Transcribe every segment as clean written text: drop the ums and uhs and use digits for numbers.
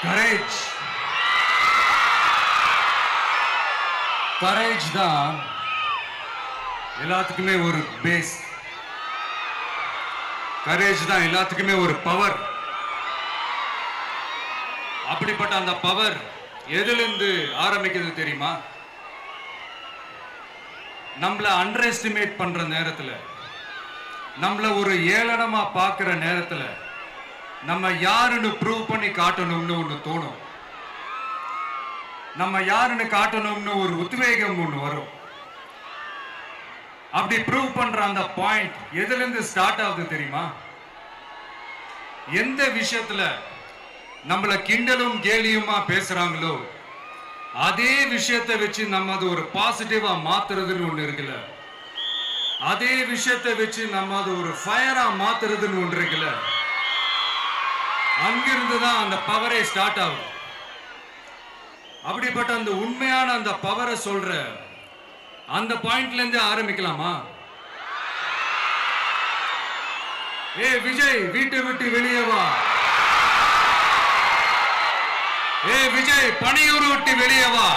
Courage courage தான் எல்லாத்துக்குமே ஒரு பேஸ். கரேஜ் தான் எல்லாத்துக்குமே ஒரு பவர். அப்படிப்பட்ட அந்த பவர் எதிலிருந்து ஆரம்பிக்கிறது தெரியுமா? நம்மள அண்டர் எஸ்டிமேட் பண்ற நேரத்துல, நம்மள ஒரு ஏளனமா பார்க்கிற நேரத்துல, நம்ம யாருன்னு ப்ரூவ் பண்ணி காட்டணும்னு ஒண்ணு தோணும். நம்ம யாருன்னு காட்டணும்னு ஒரு உத்வேகம் ஒண்ணு வரும். அப்படி ப்ரூவ் பண்ற அந்த பாயிண்ட் எதுல இருந்து ஸ்டார்ட் ஆகுது தெரியுமா? எந்த விஷயத்துல நம்மள கிண்டலும் கேலியுமா பேசுறாங்களோ அதே விஷயத்தை வச்சு நம்ம அது ஒரு பாசிட்டிவா மாத்துறதுன்னு ஒண்ணு இருக்குல்ல, அதே விஷயத்தை வச்சு நம்ம அது ஒரு ஃபயரா மாத்துறதுன்னு ஒன்று இருக்குல்ல, அங்கிருந்து தான் அந்த பவரே ஸ்டார்ட் ஆகும். அப்படிப்பட்ட அந்த உண்மையான அந்த பவரை சொல்ற அந்த பாயிண்ட்ல இருந்து ஆரம்பிக்கலாமா? ஏ விஜய், வீட்டை விட்டு வெளியே வா. ஏ விஜய், பணியூர் விட்டு வெளியே வா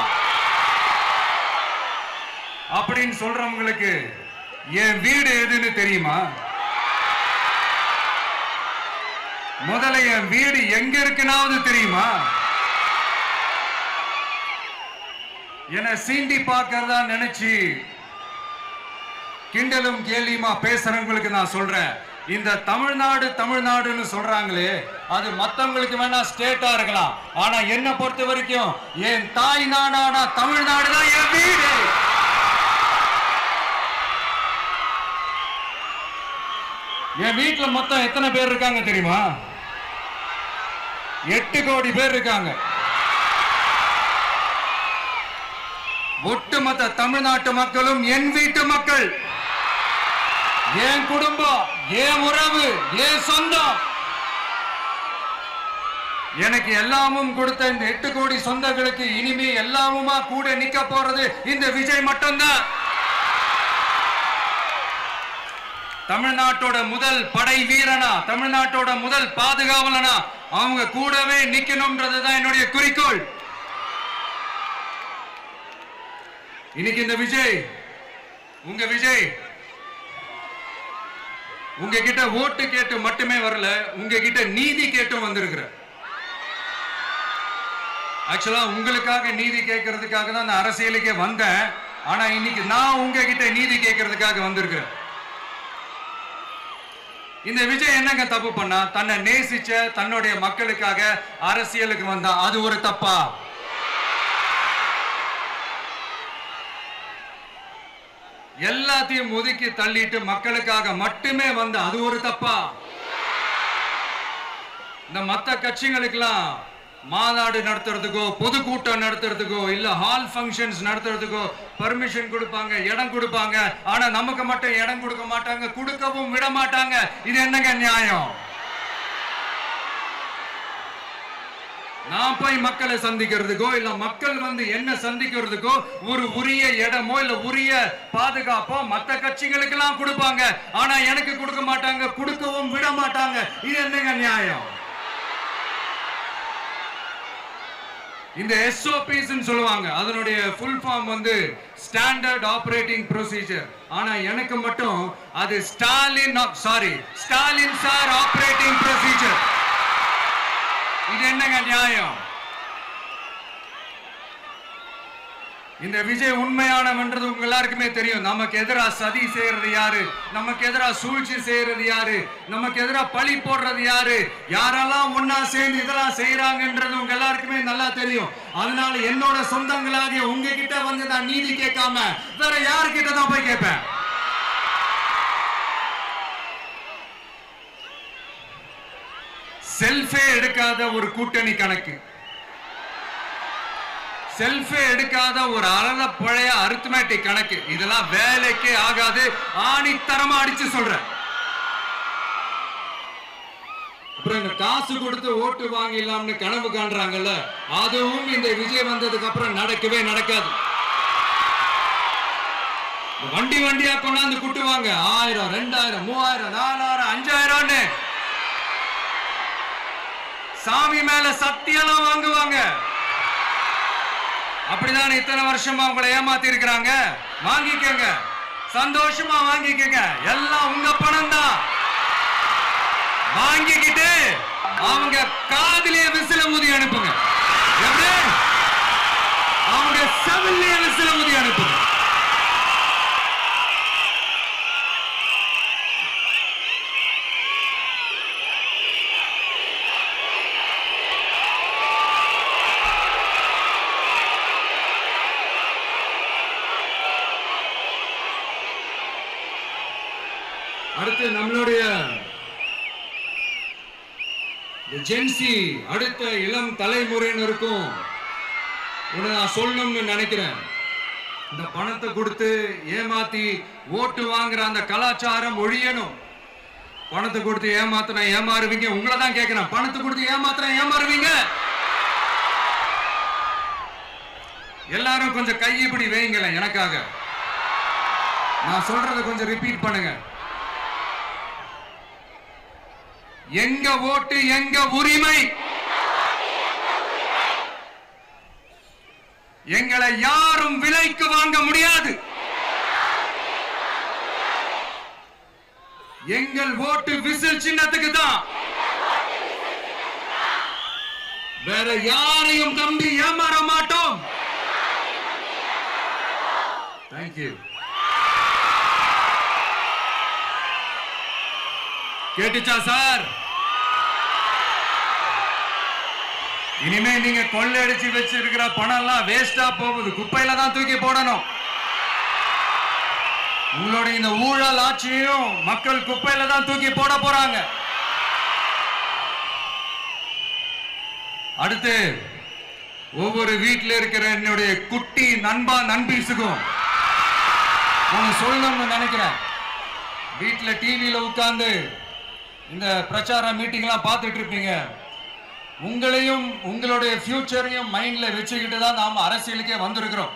அப்படின்னு சொல்றவங்களுக்கு என் வீடு எதுன்னு தெரியுமா? முதல்ல என் வீடு எங்க இருக்குனாவது தெரியுமா? என்ன சீண்டி பார்க்கறதா நினைச்சு கிண்டலும் கேலியுமா பேசுறவங்களுக்கு நான் சொல்றேன், இந்த தமிழ்நாடு தமிழ்நாடுன்னு சொல்றாங்களே, அது மத்தவங்களுக்கு வேணா ஸ்டேட்டா இருக்கலாம். ஆனா என்ன பொறுத்த வரைக்கும் என் தாய் நாடான தமிழ்நாடு தான் என் வீடு. என் வீட்டுல மொத்தம் எத்தனை பேர் இருக்காங்க தெரியுமா? 8 கோடி பேர் இருக்காங்க. ஒட்டுமொத்த தமிழ்நாட்டு மக்களும் என் வீட்டு மக்கள், என் குடும்பம், என் உறவு, என் சொந்தம். எனக்கு எல்லாமும் கொடுத்த இந்த 8 கோடி சொந்தங்களுக்கு இனிமே எல்லாமுமா கூட நிக்க போறது இந்த விஜய் மட்டும்தான். தமிழ்நாட்டோட முதல் படை வீரனா, தமிழ்நாட்டோட முதல் பாதுகாவலனா அவங்க கூடவே நிக்கணும்ன்றதுதான் என்னுடைய குறிக்கோள். இன்னைக்கு இந்த விஜய், உங்க விஜய் உங்ககிட்ட ஓட்டு கேட்டு மட்டுமே வரல, உங்ககிட்ட நீதி கேட்டும் வந்திருக்கிற. ஆக்சுவலா உங்களுக்காக நீதி கேட்கறதுக்காக தான் நான் அரசியலுக்கே வந்தேன். ஆனா இன்னைக்கு நான் உங்ககிட்ட நீதி கேட்கறதுக்காக வந்திருக்கிறேன். இந்த விஜய் என்னங்க தப்பு பண்ணா? தன்னை நேசிச்ச தன்னுடைய மக்களுக்காக அரசியலுக்கு வந்தா அது ஒரு தப்பா? எல்லாத்தையும் ஒதுக்கி தள்ளிட்டு மக்களுக்காக மட்டுமே வந்த அது ஒரு தப்பா? இந்த மத்த கட்சிகளுக்கெல்லாம் மாநாடு நடத்துறதுக்கோ பொதுக்கூட்டம் நடத்துறதுக்கோ இல்ல ஹால் ஃபங்க்ஷன்ஸ் நடத்துறதுக்கோ பர்மிஷன் கொடுப்பாங்க, இடம் கொடுப்பாங்க. ஆனா நமக்கு மட்டும் இடம் கொடுக்க மாட்டாங்க, கொடுக்கவும் விட மாட்டாங்க. இது என்னங்க நியாயம்? நான் போய் மக்களை சந்திக்கிறதுக்கோ இல்ல மக்கள் வந்து என்ன சந்திக்கிறதுக்கோ ஒரு உரிய இடமோ இல்ல உரிய பாதுகாப்போ மத்த கட்சிகளுக்கு எல்லாம் கொடுப்பாங்க. ஆனா எனக்கு கொடுக்க மாட்டாங்க, கொடுக்கவும் விட மாட்டாங்க. இது என்னங்க நியாயம்? இந்த SOPs சொல்லுவாங்க, அதனுடைய ஃபுல் ஃபார்ம் வந்து ஸ்டாண்டர்ட் ஆபரேட்டிங் ப்ரொசீஜர். ஆனா எனக்கு மட்டும் அது ஸ்டாலின் சார் ஆபரேட்டிங் ப்ரொசீஜர். இது என்னங்க நியாயம்? இந்த விஜய் உண்மையானவன்றது உங்க எல்லாருக்குமே தெரியும். நமக்கு எதிராக சதி செய்யறது யாரு, நமக்கு எதிராக சூழ்ச்சி செய்யறது யாரு, நமக்கு எதிராக பழி போடுறது யாரு, யாரெல்லாம் ஒன்னா சேர்ந்து இதெல்லாம் செய்யறாங்கன்றது உங்க எல்லாருக்குமே நல்லா தெரியும். அதனால என்னோட சொந்தங்களாகிய உங்ககிட்ட வந்து நான் நீதி கேட்காம வேற யாருக்கிட்ட தான் போய் கேட்பேன்? செல்ஃபே எடுக்காத ஒரு கூட்டணி கணக்கு, செல்ஃபே எடுக்காத ஒரு அறத பழைய அரித்மெட்டிக் கணக்கு, இதெல்லாம் வேலைக்கே ஆகாது. ஆணித்தரமா அடிச்சு சொல்றேன். அப்புறம் இந்த காசு கொடுத்து ஓட்டு வாங்கிடலாம்னு கனவு காண்றாங்கல்ல, அதுவும் இந்த விஜய் வந்ததுக்கு அப்புறம் நடக்கவே நடக்காது. வண்டி வண்டியா கொண்டாந்து குட்டுவாங்க. 1000, 2000, 3000, 4000, 5000. சாமி மேல சத்தியெல்லாம் வாங்க அப்படிதான் இத்தனை வருஷமா உங்களை ஏமாத்தி இருக்கிறாங்க. வாங்கிக்கங்க, சந்தோஷமா வாங்கிக்கங்க. எல்லாம் உங்க பணம் தான். வாங்கிக்கிட்டு அவங்க காதிலே விசில ஊதி அனுப்புங்க. எப்படி? அவங்க செவிலே விசில ஊதி அனுப்புங்க. அடுத்து நம்மளுடைய ஜென்சி அடுத்த இளம் தலைமுறையினருக்கும் நான் சொல்லணும்னு நினைக்கிறேன். இந்த பணத்தை கொடுத்து ஏமாத்தி ஓட்டு வாங்குற அந்த கலாச்சாரம் ஒழியணும். பணத்தை கொடுத்து ஏமாத்தினா ஏமாறுவீங்க. உங்களை தான் கேட்கிறேன், பணத்தை கொடுத்து ஏமாத்தினா ஏமாறுவீங்க. எல்லாரும் கொஞ்சம் கையப்படி வைங்களேன் எனக்காக. நான் சொல்றதை கொஞ்சம் ரிப்பீட் பண்ணுங்க. எங்க ஓட்டு எங்க உரிமை. எங்களை யாரும் விலைக்கு வாங்க முடியாது. எங்கள் ஓட்டு விசில் சின்னத்துக்கு தான். வேற யாரையும் நம்பி ஏமாற மாட்டோம். தேங்க்யூ. கேட்டுச்சா சார்? இனிமே நீங்க கொள்ளையடிச்சு வச்சிருக்கிற பணம் எல்லாம் வேஸ்டா போகுது. குப்பையில தான் தூக்கி போடணும். உங்களுடைய இந்த ஊழல் ஆட்சியும் மக்கள் குப்பையில தான் தூக்கி போட போறாங்க. அடுத்து ஒவ்வொரு வீட்டில் இருக்கிற என்னுடைய குட்டி நண்பா நண்பீஸுக்கும் நான் சொல்லணும்னு நினைக்கிறேன். வீட்டில் டிவியில உட்கார்ந்து இந்த பிரச்சார மீட்டிங் எல்லாம் பார்த்துட்டு இருப்பீங்க. உங்களையும் உங்களுடைய ஃபியூச்சரையும் மைண்ட்ல வச்சுக்கிட்டு தான் நாம அரசியலுக்கே வந்திருக்கிறோம்.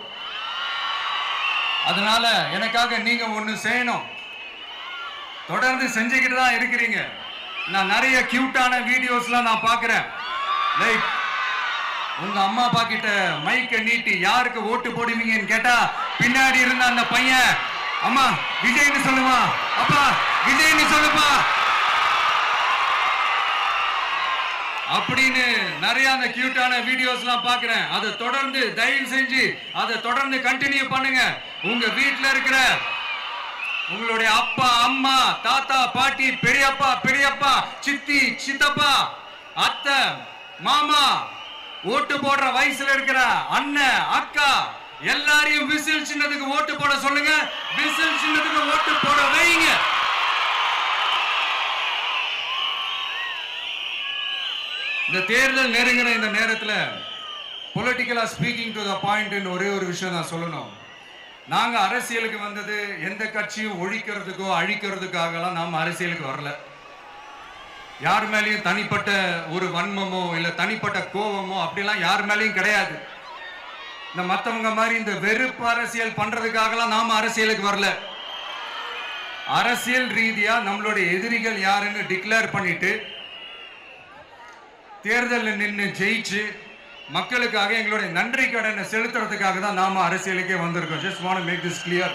அதனால எனக்காக நீங்க ஒண்ணு செய்யணும். தொடர்ந்து செஞ்சுக்கிட்டு தான் இருக்கிறீங்க. நான் நிறைய கியூட்டான வீடியோஸ்லாம் நான் பார்க்கிறேன். லைக் உங்க அம்மா அப்பா கிட்ட மைக்க நீட்டி யாருக்கு ஓட்டு போடுவீங்கன்னு கேட்டா பின்னாடி இருந்த அந்த பையன், அம்மா விஜய்னு சொல்லுமா, அப்பா விஜய்னு சொல்லுப்பா அப்படின்னு நிறைய அந்த கியூட்டான வீடியோஸ்லாம் பார்க்கிறேன். அதை தொடர்ந்து தயவு செஞ்சு அதை தொடர்ந்து கண்டினியூ பண்ணுங்க. உங்க வீட்டில் இருக்கிற உங்களுடைய அப்பா அம்மா தாத்தா பாட்டி பெரியப்பா பெரியப்பா சித்தி சித்தப்பா அத்தை மாமா ஓட்டு போடுற வயசுல இருக்கிற அண்ணன் அக்கா எல்லாரையும் விசில் சின்னத்துக்கு ஓட்டு போட சொல்லுங்க. விசில் சின்னத்துக்கு ஓட்டு போட வைங்க. இந்த தேர்தல் நெருங்கிற இந்த நேரத்தில் பொலிட்டிக்கலா ஸ்பீக்கிங் டு த பாயிண்ட் ஒரே ஒரு விஷயம் நான் சொல்லணும். நாங்க அரசியலுக்கு வந்தது எந்த கட்சியும் ஒழிக்கிறதுக்கோ அழிக்கிறதுக்காகலாம் நாம அரசியலுக்கு வரல. யார் மேலேயும் தனிப்பட்ட ஒரு வன்மமோ இல்ல தனிப்பட்ட கோபமோ அப்படிலாம் யார் மேலேயும் கிடையாது. இந்த மற்றவங்க மாதிரி இந்த வெறுப்பு அரசியல் பண்றதுக்காகலாம் நாம அரசியலுக்கு வரல. அரசியல் ரீதியா நம்மளுடைய எதிரிகள் யாருன்னு டிக்ளேர் பண்ணிட்டு தேர்தலில் நின்று ஜெயிச்சு மக்களுக்காக எங்களுடைய நன்றி கடனை செலுத்துறதுக்காக தான் நாம அரசியலுக்கே வந்திருக்கோம். Just want to make this clear.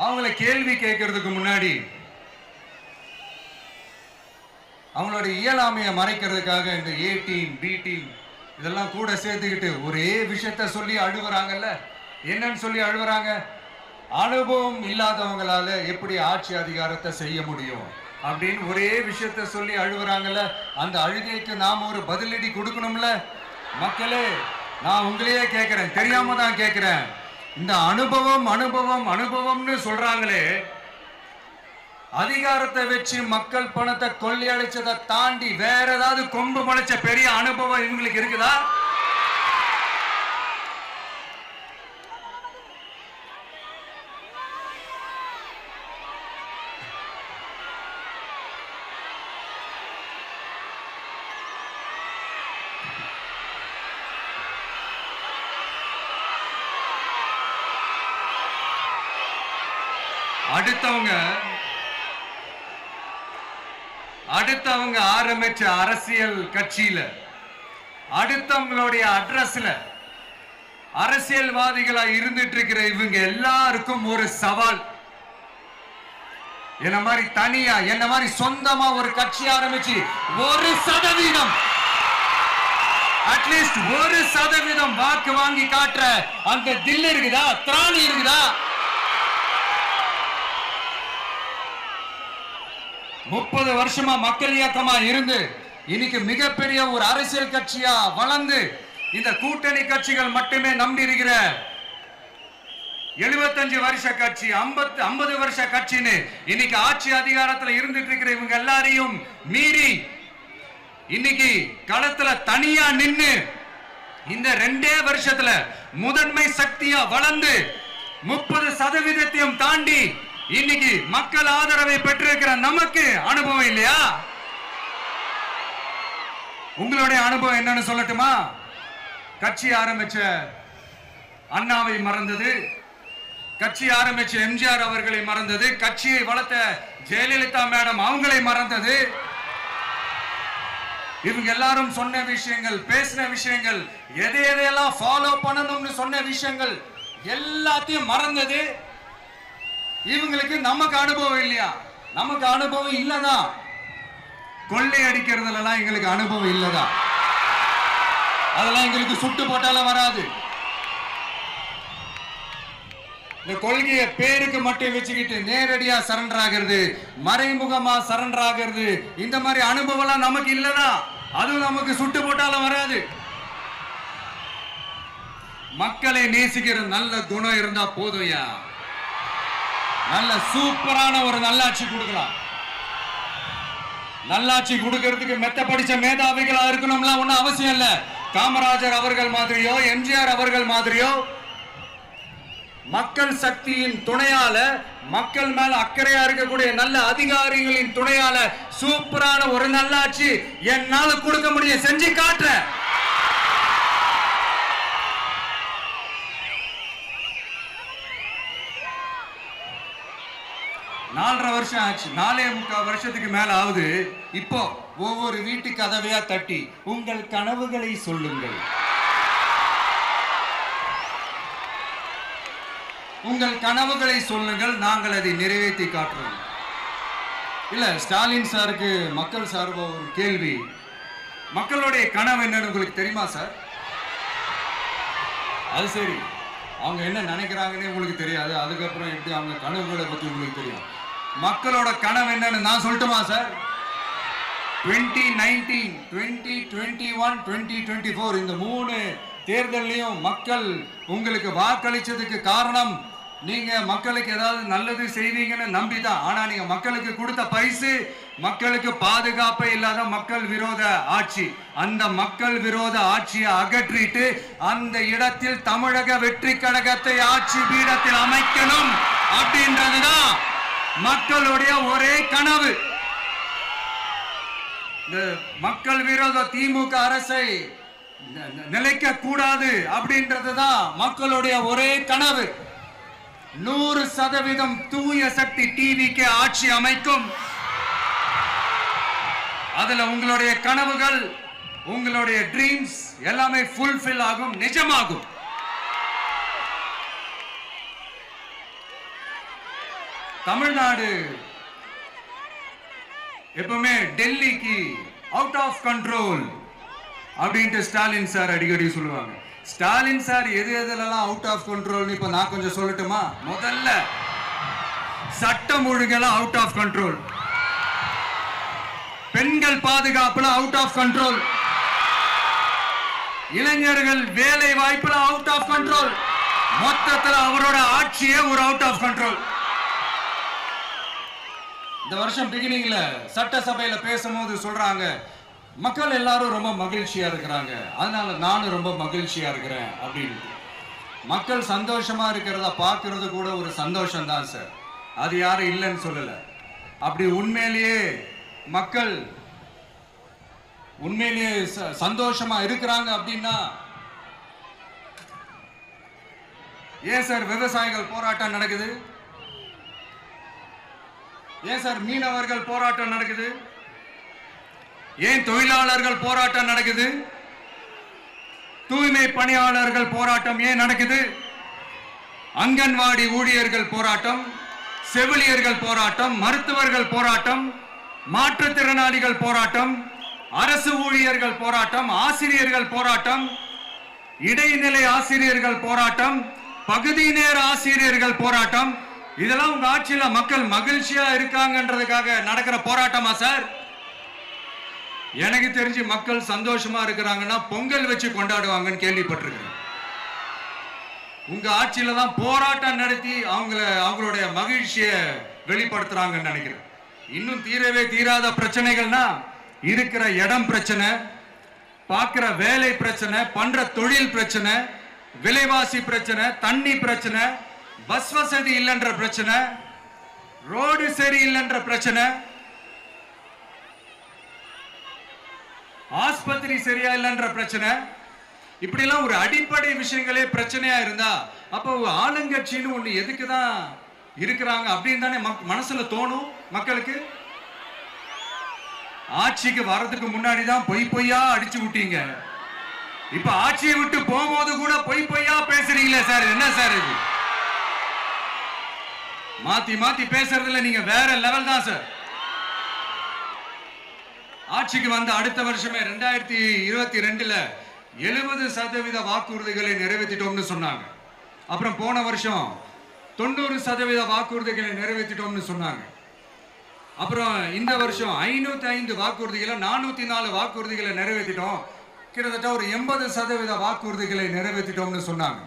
அவங்கள கேள்வி கேட்கறதுக்கு முன்னாடி அவங்களோட இயலாமையை மறைக்கிறதுக்காக இந்த ஏ டீம் பி டீம் இதெல்லாம் கூட சேர்த்துக்கிட்டு ஒரே விஷயத்த சொல்லி அழுவுறாங்கல்ல. என்னன்னு சொல்லி அழுவுறாங்க? அனுபவம் இல்லாதவங்களால எப்படி ஆட்சி அதிகாரத்தை செய்ய முடியும் அப்படின்னு ஒரே விஷயத்த சொல்லி அழுவுறாங்கல்ல. அந்த அழுகைக்கு நாம ஒரு பதிலடி கொடுக்கணும்ல. மக்களே, நான் உங்களையே கேட்கிறேன், தெரியாம தான் கேட்கிறேன். இந்த அனுபவம் அனுபவம் அனுபவம்னு சொல்றாங்களே, அதிகாரத்தை வச்சு மக்கள் பணத்தை கொள்ளையடிச்சதை தாண்டி வேற ஏதாவது கொம்பு முளைச்ச பெரிய அனுபவம் இவங்களுக்கு இருக்குதா? அடுத்தவங்க ஆரம்பிச்ச அரசியல் கட்சியில அடுத்தவங்களுடைய அட்ரஸ்ல அரசியல்வாதிகளா இருந்துட்டு இருக்கிற இவங்க எல்லாருக்கும் ஒரு சவால். என்ன மாதிரி தனியா என்ன மாதிரி சொந்தமா ஒரு கட்சி ஆரம்பிச்சு 1% அட்லீஸ்ட் 1% வாக்கு வாங்கி காட்டுற அந்த தில் இருக்குதா, திராணி இருக்குதா? 30 வருஷமா மக்கள் இயக்கமா இருந்து இன்னைக்கு மிகப்பெரிய ஒரு அரசியல் கட்சியா வளர்ந்து இந்த கூட்டணி கட்சிகள் மட்டுமே நம்பி இருக்கிற 75 வருஷ கட்சி, 50 வருஷ கட்சின்னு இன்னைக்கு ஆட்சி அதிகாரத்தில் இருந்துட்டு இருக்கிற இவங்க எல்லாரையும் மீறி இன்னைக்கு களத்துல தனியா நின்னு இந்த 2 வருஷத்துல முதன்மை சக்தியா வளர்ந்து 30% தாண்டி இன்னைக்கு மக்கள் ஆதரவை பெற்றிருக்கிற நமக்கு அனுபவம் இல்லையா? உங்களுடைய அனுபவம் என்னன்னு சொல்லட்டுமா? கட்சி ஆரம்பிச்ச அண்ணாவை மறந்தது, கட்சி ஆரம்பிச்ச எம்ஜிஆர் அவர்களை மறந்தது, கட்சியை வளர்த்த ஜெயலலிதா மேடம் அவங்களை மறந்தது. இவங்க எல்லாரும் சொன்ன விஷயங்கள், பேசின விஷயங்கள், எதையெல்லாம் ஃபாலோ பண்ணணும்னு சொன்ன விஷயங்கள் எல்லாத்தையும் மறந்தது. இவங்களுக்கு நமக்கு அனுபவம் இல்லையா? நமக்கு அனுபவம் இல்லதான். கொள்ளை அடிக்கிறதுல எங்களுக்கு அனுபவம் இல்லதான். அதெல்லாம் எங்களுக்கு சுட்டு போட்டாலும் வராது. இந்த கொள்கையை பேருக்கு மட்டும் வச்சுக்கிட்டு நேரடியா சரண்டர் ஆகிறது, மறைமுகமா சரண்டர் ஆகிறது, இந்த மாதிரி அனுபவம் நமக்கு இல்லதான். அதுவும் நமக்கு சுட்டு போட்டாலும் வராது. மக்களை நேசிக்கிற நல்ல குணம் இருந்தா போதும்யா. நல்ல சூப்பரான ஒரு நல்லாட்சி கொடுக்கலாம். நல்லாட்சி கொடுக்கிறதுக்கு மெத்த படிச்ச மேதாவிகளா இருக்கணும்லாம் ஒன்னும் அவசியம் இல்ல. காமராஜர் அவர்கள் மாதிரியோ, எம்ஜிஆர் அவர்கள் மாதிரியோ மக்கள் சக்தியின் துணையால, மக்கள் மேல அக்கறையா இருக்கக்கூடிய நல்ல அதிகாரிகளின் துணையால சூப்பரான ஒரு நல்லாட்சி என்னால கொடுக்க முடியும், செஞ்சு காட்டுறேன். நாலரை வருஷம் ஆச்சு, 4.25 வருஷத்துக்கு மேல ஆகுது. இப்போ ஒவ்வொரு வீட்டு கதவையா தட்டி உங்கள் கனவுகளை சொல்லுங்கள், உங்கள் கனவுகளை சொல்லுங்கள், நாங்கள் அதை நிறைவேற்றி காட்டுறோம். இல்ல, ஸ்டாலின் சாருக்கு மக்கள் சார்பா ஒரு கேள்வி. மக்களுடைய கனவு என்னன்னு உங்களுக்கு தெரியுமா சார்? அது சரி, அவங்க என்ன நினைக்கிறாங்கன்னு உங்களுக்கு தெரியாது, அதுக்கப்புறம் எப்படி அவங்க கனவுகளை பத்தி உங்களுக்கு தெரியும். மக்களோட கனவு என்னன்னு நான் சொல்லட்டுமா சார்? 2019, 2021, 2024 இந்த 3 தேர்தலையும் மக்கள் உங்களுக்கு வாக்களிச்சதுக்கு காரணம் நீங்க மக்களுக்கு ஏதாவது நல்லது செய்வீங்கன்னு நம்பிதான். ஆனா நீங்க மக்களுக்கு கொடுத்த பரிசு மக்களுக்கு பாதுகாப்பே இல்லாத மக்கள் விரோத ஆட்சி. அந்த மக்கள் விரோத ஆட்சியை அகற்றிட்டு அந்த இடத்தில் தமிழக வெற்றி கழகத்தை ஆட்சி பீடத்தில் அமைக்கணும் அப்படின்றதுதான் மக்களுடைய ஒரே கனவு. இந்த மக்கள் விரோத திமுக அரசை நிலைக்க கூடாது அப்படின்றதுதான் மக்களுடைய ஒரே கனவு. 100% தூய சக்தி டிவிக்கு ஆட்சி அமைக்கும். அதுல உங்களுடைய கனவுகள், உங்களுடைய ட்ரீம்ஸ் எல்லாமே ஃபுல்ஃபில் ஆகும், நிஜமாகும். தமிழ்நாடு எப்பவுமே டெல்லிக்கு அவுட் ஆஃப் கண்ட்ரோல் அப்படின்ட்டு ஸ்டாலின் சார் அடிக்கடி சொல்லுவாங்க. ஸ்டாலின் சார் எதெல்லாம் அவுட் ஆஃப் கண்ட்ரோல் இப்ப நான் கொஞ்சம் சொல்லட்டுமா? முதல்ல சட்டம் ஒழுங்கெல்லாம் அவுட் ஆஃப் கண்ட்ரோல், பெண்கள் பாதுகாப்புல அவுட் ஆஃப் கண்ட்ரோல், இளைஞர்கள் வேலை வாய்ப்புல அவுட் ஆஃப் கண்ட்ரோல், மொத்தத்தில் அவரோட ஆட்சியே ஒரு அவுட் ஆஃப் கண்ட்ரோல். இந்த வருஷம் பிகினிங்ல சட்டசபையில பேசும்போது சொல்றாங்க, மக்கள் எல்லாரும் ரொம்ப மகிழ்ச்சியா இருக்கிறாங்க, அதனால நானும் ரொம்ப மகிழ்ச்சியா இருக்கிறேன் அப்படின்னு. மக்கள் சந்தோஷமா இருக்கிறத பார்க்கறது கூட ஒரு சந்தோஷம் தான் சார், அது யாரும் இல்லைன்னு சொல்லல. அப்படி உண்மையிலேயே மக்கள் உண்மையிலேயே சந்தோஷமா இருக்கிறாங்க அப்படின்னா ஏன் சார் விவசாயிகள் போராட்டம் நடக்குது? ஏன் சார் மீனவர்கள் போராட்டம் நடக்குது? ஏன் தொழிலாளர்கள் போராட்டம் நடக்குது? தூய்மை பணியாளர்கள் போராட்டம் ஏன் நடக்குது? அங்கன்வாடி ஊழியர்கள் போராட்டம், செவிலியர்கள் போராட்டம், மருத்துவர்கள் போராட்டம், மாற்றுத்திறனாளிகள் போராட்டம், அரசு ஊழியர்கள் போராட்டம், ஆசிரியர்கள் போராட்டம், இடைநிலை ஆசிரியர்கள் போராட்டம், பகுதி நேர ஆசிரியர்கள் போராட்டம். இதெல்லாம் உங்க ஆட்சியில மக்கள் மகிழ்ச்சியா இருக்காங்கன்றதுக்காக நடக்கிற போராட்டமா சார்? எனக்கு தெரிஞ்சு மக்கள் சந்தோஷமா இருக்கிறாங்கன்னா பொங்கல் வச்சு கொண்டாடுவாங்கன்னு கேள்விப்பட்டிருக்கிறேன். உங்க ஆட்சியில தான் போராட்டம் நடத்தி அவங்களுடைய மகிழ்ச்சியை வெளிப்படுத்துறாங்கன்னு நினைக்கிறேன். இன்னும் தீரவே தீராத பிரச்சனைகள்னா இருக்கிற இடம் பிரச்சனை, பார்க்கிற வேலை பிரச்சனை, பண்ற தொழில் பிரச்சனை, விலைவாசி பிரச்சனை, தண்ணி பிரச்சனை, பஸ் வசதி இல்லைன்ற பிரச்சனை, ரோடு சரி இல்லைன்ற பிரச்சனை, ஆஸ்பத்திரி சரியா இல்லைன்ற பிரச்சனை. இப்படி எல்லாம் ஒரு அடிப்படை விஷயங்களே பிரச்சனையா இருந்தா அப்போ ஆளுங்கட்சின்னு ஒண்ணு எதுக்குதான் இருக்கிறாங்க அப்படின்னு தானே மனசுல தோணும் மக்களுக்கு. ஆட்சிக்கு வர்றதுக்கு முன்னாடி தான் பொய் பொய்யா அடிச்சு விட்டீங்க. இப்ப ஆட்சியை விட்டு போகும்போது கூட பொய் பொய்யா பேசுறீங்களே சார், என்ன சார் இது? மாத்தி மாத்தி பேசுறதுல நீங்க வேற லெவல் தான் சார். ஆட்சிக்கு வந்த அடுத்த வருஷமே 2022ல 70% வாக்குறுதிகளை நிறைவேற்றிட்டோம்னு சொன்னாங்க. அப்புறம் போன வருஷம் 90% வாக்குறுதிகளை நிறைவேற்றிட்டோம்னு சொன்னாங்க. அப்புறம் இந்த வருஷம் 505 வாக்குறுதிகளை 404 வாக்குறுதிகளை நிறைவேற்றிட்டோம். கிட்டத்தட்ட ஒரு 80% வாக்குறுதிகளை நிறைவேற்றிட்டோம்னு சொன்னாங்க.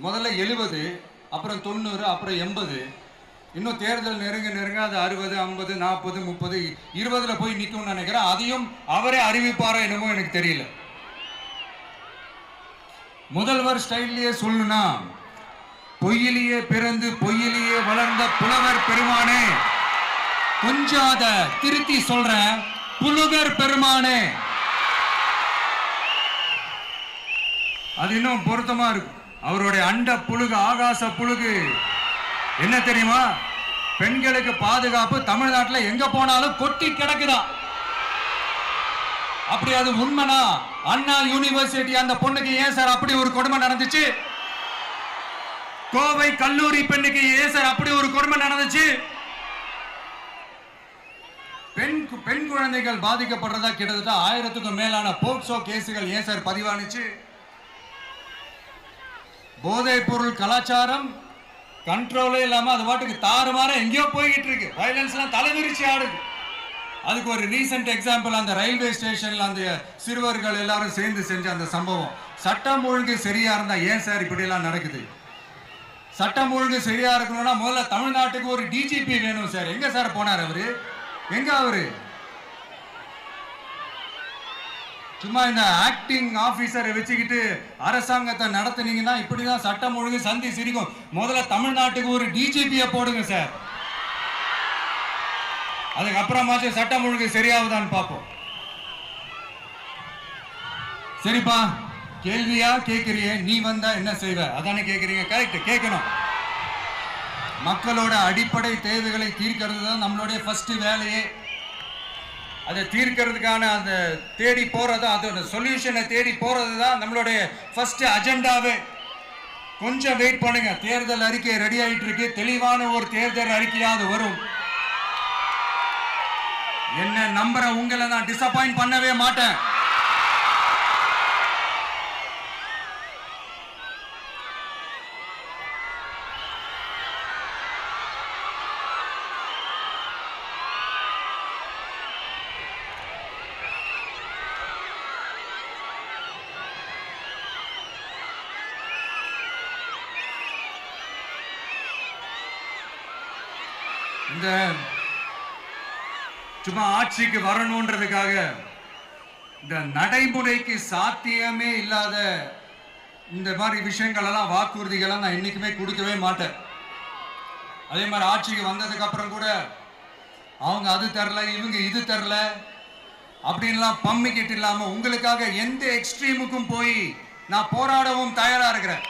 முதல்ல 70, அப்புறம் 90, அப்புறம் 80. இன்னும் தேர்தல் நெருங்க அது 60, 50, 40, 30, 20ல போய் நிற்கும்னு நினைக்கிறேன். அதையும் அவரே அறிவிப்பாரோ என்னமோ எனக்கு தெரியல. முதல்வர் ஸ்டைல்லையே சொல்லணும்னா, பொய்யிலேயே பிறந்து பொய்யிலேயே வளர்ந்த புலவர் பெருமானே, கொஞ்சம் அதை திருத்தி சொல்றேன், புலுகர் பெருமானே. அது இன்னும் பொருத்தமா இருக்கும். அவருடைய அண்ட புழுகு, ஆகாச புழுகு என்ன தெரியுமா? பெண்களுக்கு பாதுகாப்பு தமிழ்நாட்டில் எங்க போனாலும் கொட்டி கிடக்குதான். அப்படி அது உண்மைனா அண்ணா யூனிவர்சிட்டி அந்த பொண்ணுக்கு ஏன் சார் அப்படி ஒரு கொடுமை நடந்துச்சு? கோவை கல்லூரி பெண்ணுக்கு ஏன் சார் அப்படி ஒரு கொடுமை நடந்துச்சு? பெண் குழந்தைகள் பாதிக்கப்படுறதா கிட்டத்தட்ட 1000க்கும் மேலான போக்சோ கேசுகள் ஏன் சார் பதிவானுச்சு? போதைப் பொருள் கலாச்சாரம் கண்ட்ரோலே இல்லாம அது பாட்டுக்கு தாறுமாற எங்கேயோ போய்கிட்டு இருக்கு. வயலன்ஸ் எல்லாம் தலைவிரிச்சு ஆடுது. அதுக்கு ஒரு ரீசெண்ட் எக்ஸாம்பிள், அந்த ரயில்வே ஸ்டேஷன்ல அந்த சிறுவர்கள் எல்லாரும் சேர்ந்து செஞ்ச அந்த சம்பவம். சட்டம் ஒழுங்கு சரியா இருந்தா ஏன் சார் இப்படி எல்லாம் நடக்குது? சட்டம் ஒழுங்கு சரியா இருக்கணும்னா முதல்ல தமிழ்நாட்டுக்கு ஒரு டிஜிபி வேணும் சார். எங்க சார் போனார் அவரு? எங்க அவரு? சும்மா இந்த ஆக்டிங் ஆபீசரை வச்சுக்கிட்டு அரசாங்கத்தை நடத்துனீங்கன்னா இப்படிதான் சட்டம் ஒழுங்கு சந்தி சிரிக்கும். முதல்ல தமிழ்நாட்டுக்கு ஒரு டிஜிபியை போடுங்க சார். அதுக்கப்புறமாச்சும் சட்டம் ஒழுங்கு சரியாகுதான்னு பார்ப்போம். சரிப்பா, கேள்வியா கேட்கிறிய, நீ வந்தா என்ன செய்வ அதானே கேட்கிறீங்க. கரெக்ட், கேட்கணும். மக்களோட அடிப்படை தேவைகளை தீர்க்கிறது தான் நம்மளுடைய ஃபர்ஸ்ட் வேலையே. அதை தீர்க்கிறதுக்கான அந்த தேடி போறது, அதோட சொல்யூஷனை தேடி போறது தான் நம்மளுடைய ஃபர்ஸ்ட் அஜெண்டாவே. கொஞ்சம் வெயிட் பண்ணுங்க, தேர்தல் அறிக்கை ரெடி ஆயிட்டு இருக்கு. தெளிவான ஒரு தேர்தல் அறிக்கையாவது வரும். என்ன நம்புற உங்களை நான் டிசப்பாயிண்ட் பண்ணவே மாட்டேன். இந்த சும்மா ஆட்சிக்கு வரணும்ன்றதுக்காக இந்த நடைமுறைக்கு சாத்தியமே இல்லாத இந்த மாதிரி விஷயங்கள் எல்லாம், வாக்குறுதிகளை நான் என்னைக்குமே கொடுக்கவே மாட்டேன். அதே மாதிரி ஆட்சிக்கு வந்ததுக்கு அப்புறம் கூட அவங்க அது தரல, இவங்க இது தரல அப்படின்லாம் பம்மிக்கிட்டு இல்லாம உங்களுக்காக எந்த எக்ஸ்ட்ரீமுக்கும் போய் நான் போராடவும் தயாரா இருக்கிறேன்.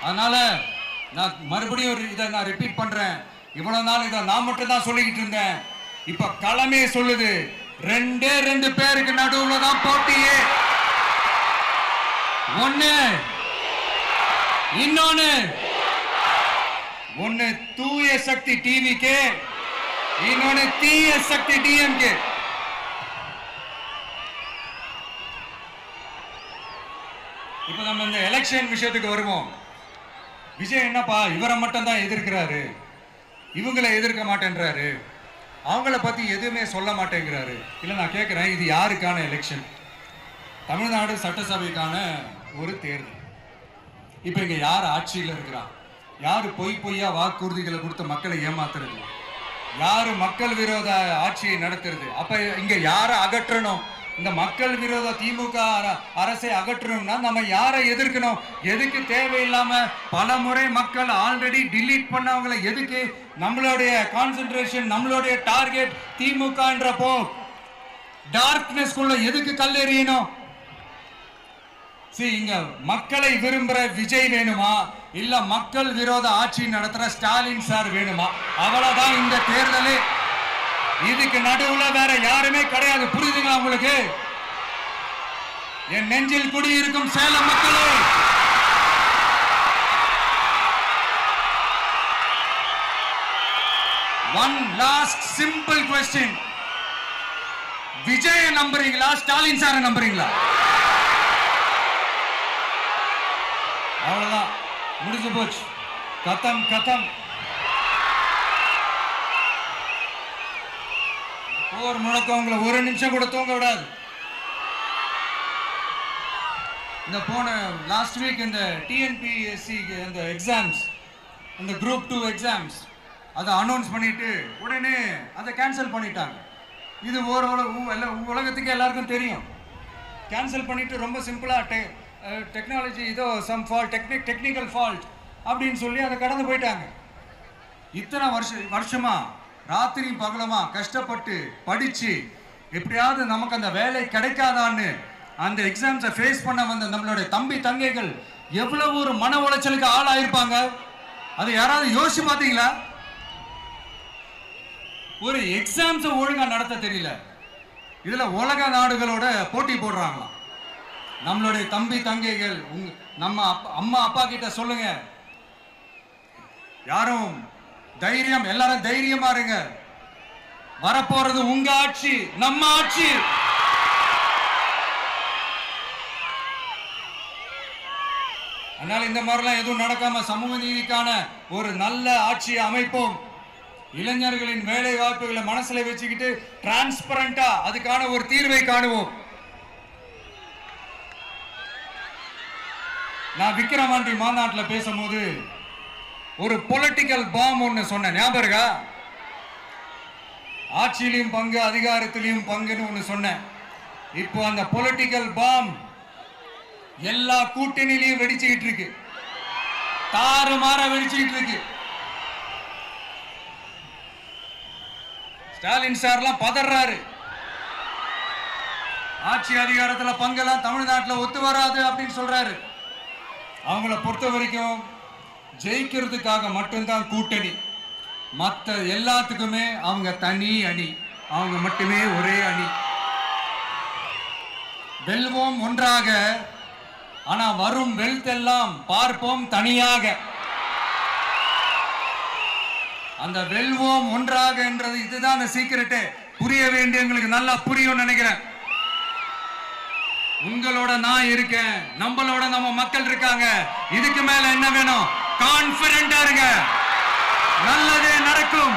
அதனால நான் மறுபடியும் இதை நான் ரிப்பீட் பண்றேன். இவ்வளவு நாள் இதை நான் மட்டும் தான் சொல்லிக்கிட்டு இருந்தேன். இப்ப களமே சொல்லுது, 2 பேருக்கு நடுவுல தான் போட்டியே. ஒன்னு இன்னொன்னு ஒன்னு தூய சக்தி டிவிக்கு, இன்னொன்னு தீய சக்தி டிஎம்கே. இப்ப நம்ம இந்த எலெக்ஷன் விஷயத்துக்கு வருவோம். விஜய் என்னப்பா இவரை மட்டும் தான் எதிர்க்கிறாரு, இவங்களை எதிர்க்க மாட்டேன்றாரு, அவங்கள பத்தி எதுவுமே சொல்ல மாட்டேங்கிறாரு. இல்ல நான் கேட்கிறேன், இது யாருக்கான எலெக்ஷன்? தமிழ்நாடு சட்டசபைக்கான ஒரு தேர்தல். இப்ப இங்க யார் ஆட்சியில் இருக்கிறா? யாரு பொய்யா வாக்குறுதிகளை கொடுத்த மக்களை ஏமாத்துறது? யாரு மக்கள் விரோத ஆட்சியை நடத்துறது? அப்ப இங்க யாரை அகற்றணும்? இந்த மக்கள் விரோத திமுக அரசை அகற்றணும்னா நம்ம யாரை எதிர்க்கணும்? எதுக்கு தேவையில்லாம பல முறை மக்கள் ஆல்ரெடி டிலீட் பண்ணவங்களை எதுக்கு? நம்மளுடைய கான்சென்ட்ரேஷன், நம்மளுடைய டார்கெட் திமுகன்றப்போ டார்க்னஸ் குள்ள எதுக்கு கல்லெறியணும்? இங்க மக்களை விரும்புற விஜய் வேணுமா, இல்ல மக்கள் விரோத ஆட்சி நடத்துற ஸ்டாலின் சார் வேணுமா? அவ்வளவுதான் இந்த தேர்தலே. இதுக்கு நடுவுல வேற யாருமே கிடையாது. புரியுதுங்களா உங்களுக்கு? என் நெஞ்சில் குடியிருக்கும் சேலம் மக்களே, one last simple question. Vijay நம்புறீங்களா, ஸ்டாலின் சாரை நம்புறீங்களா? அவ்வளவுதான், முடிஞ்சு போச்சு. கதம் கதம். போர் முழக்கம் உங்களை ஒரு நிமிஷம் கூட தூங்க விடாது. இந்த போன லாஸ்ட் வீக் இந்த டிஎன்பிஎஸ்சி இந்த எக்ஸாம்ஸ், இந்த குரூப் 2 எக்ஸாம்ஸ் அதை அனௌன்ஸ் பண்ணிட்டு உடனே அதை கேன்சல் பண்ணிட்டாங்க. இது உலகத்துக்கு எல்லாருக்கும் தெரியும். கேன்சல் பண்ணிட்டு ரொம்ப சிம்பிளா டெக்னாலஜி ஏதோ சம் ஃபால்ட், டெக்னிக்கல் ஃபால்ட் அப்படின்னு சொல்லி அதை கடந்து போயிட்டாங்க. இத்தனை வருஷமா ராத்திரி பகலமா கஷ்டப்பட்டு படிச்சு எப்படியாவது நமக்கு அந்த வேலை கிடைக்காதான்னு அந்த எக்ஸாம்ஸை ஃபேஸ் பண்ண வந்த நம்மளுடைய தம்பி தங்கைகள் எவ்வளவு ஒரு மன உளைச்சலுக்கு ஆளாயிருப்பாங்க. அதை யாராவது யோசிச்சு பார்த்தீங்களா? ஒரு எக்ஸாம்ஸை ஒழுங்கா நடத்த தெரியல, இதுல உலக நாடுகளோட போட்டி போடுறாங்களாம். நம்மளுடைய தம்பி தங்கைகள், நம்ம அம்மா அப்பா கிட்ட சொல்லுங்க, யாரும் தைரியம், எல்லாரும் தைரியமா இருங்க. வரப்போறது உங்க ஆட்சி, நம்ம ஆட்சி. அதனால இந்த மாதிரிலாம் எதுவும் நடக்காம சமூக நீதிக்கான ஒரு நல்ல ஆட்சியை அமைப்போம். இளைஞர்களின் வேலை வாய்ப்புகளை மனசுல வச்சுக்கிட்டு டிரான்ஸ்பரண்டா அதுக்கான ஒரு தீர்வை காணுவோம். நான் விக்கிரவாண்டி மாநாட்டில் பேசும்போது ஒரு பொலிட்டிக்கல் பாம் ஒன்னு சொன்ன ஞாபகம் இருக்கா? ஆட்சியிலையும் பங்கு, அதிகாரத்திலையும் பங்குன்னு ஒன்னு சொன்னேன். இப்போ அந்த பொலிட்டிக்கல் பாம் எல்லா கூட்டணியிலையும் வெடிச்சுக்கிட்டு இருக்கு, தாறுமாற வெடிச்சுக்கிட்டு இருக்கு. ஸ்டாலின் சார்லாம் பதறாரு. ஆட்சி அதிகாரத்துல பங்கெல்லாம் தமிழ்நாட்டில் ஒத்து வராது அப்படின்னு சொல்றாரு. அவங்கள பொறுத்த வரைக்கும் ஜெயிக்கிறதுக்காக மட்டும்தான் கூட்டணி, மற்ற எல்லாத்துக்குமே அவங்க தனி அணி, அவங்க மட்டுமே ஒரே அணி. வெல்வோம் ஒன்றாக, ஆனா வரும் வெல்த் எல்லாம் பார்ப்போம் தனியாக. அந்த வெல்வோம் ஒன்றாக என்றது இதுதான் அந்த சீக்கிரட்டே. புரிய வேண்டியவங்களுக்கு நல்லா புரியும் நினைக்கிறேன். உங்களோட நான் இருக்கேன், நம்மளோட நம்ம மக்கள் இருக்காங்க. இதுக்கு மேல என்ன வேணும்? கான்பிடென்டா இருங்க, நல்லதே நடக்கும்,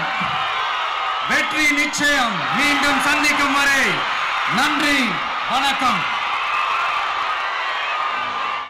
வெற்றி நிச்சயம். மீண்டும் சந்திக்கும் வரை நன்றி, வணக்கம்.